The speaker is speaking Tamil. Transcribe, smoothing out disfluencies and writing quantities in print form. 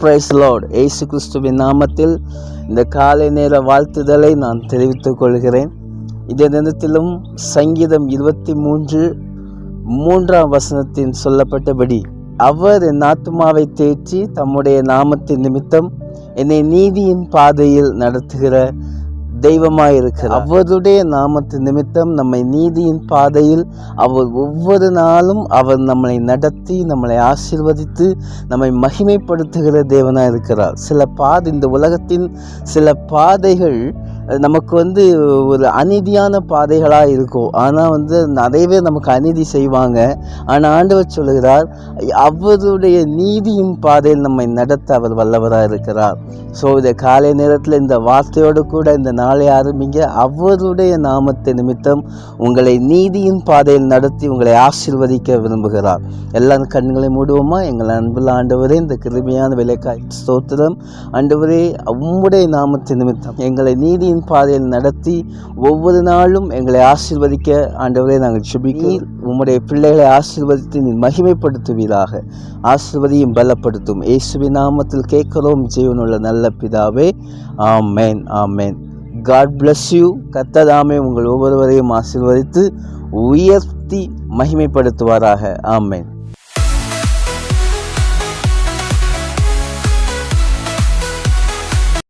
Price Lord. இயேசு கிறிஸ்துவின் நாமத்தில் இந்த காலை நேர வாழ்த்துதலை நான் தெரிவித்துக் கொள்கிறேன். இதே நேரத்திலும் சங்கீதம் 23:3 சொல்லப்பட்டபடி, அவர் என் ஆத்துமாவை தேற்றி தம்முடைய நாமத்தின் நிமித்தம் என்னை நீதியின் பாதையில் நடத்துகிற தெய்வமாயிருக்கிறார். அவருடைய நாமத்தின் நிமித்தம் நம்மை நீதியின் பாதையில் அவர் ஒவ்வொரு நாளும் அவர் நம்மளை நடத்தி, நம்மளை ஆசீர்வதித்து, நம்மை மகிமைப்படுத்துகிற தேவனாக இருக்கிறார். இந்த உலகத்தின் சில பாதைகள் நமக்கு ஒரு அநீதியான பாதைகளாக இருக்கும். ஆனால் நிறையவே நமக்கு அநீதி செய்வாங்க. ஆனால் ஆண்டவர் சொல்லுகிறார், அவருடைய நீதியின் பாதையில் நம்மை நடத்த அவர் வல்லவராக இருக்கிறார். ஸோ இந்த காலை நேரத்தில் இந்த வார்த்தையோடு கூட இந்த நாளை ஆரம்பிங்க. அவருடைய நாமத்தை நிமித்தம் உங்களை நீதியின் பாதையில் நடத்தி உங்களை ஆசீர்வதிக்க விரும்புகிறார். எல்லா கண்களை மூடுவோமா? எங்கள் அன்புள்ள ஆண்டவரே, இந்த கிருபையான விலைக்காய் ஸ்தோத்திரம். ஆண்டவரே, உம்முடைய நாமத்தின் நிமித்தம் எங்களை நீதியின் பாதையில் நடத்தி ஒவ்வொரு நாளும் எங்களை ஆசீர்வதிக்க ஆண்டவரே நாங்கள் ஜெபிக்கிறோம். உம்முடைய பிள்ளைகளை ஆசீர்வதித்து நீ மகிமைப்படுத்துவீராக. ஆசீர்வதியும் பலப்படுத்தும் இயேசுவின் நாமத்தில் கேட்கிறோம் ஜீவனுள்ள நல்ல பிதாவே. ஆமென், ஆமென். God bless you. கர்த்தர் உங்கள் ஒவ்வொருவரையும் ஆசீர்வதித்து உயர்த்தி மகிமைப்படுத்துவாராக. ஆமென்.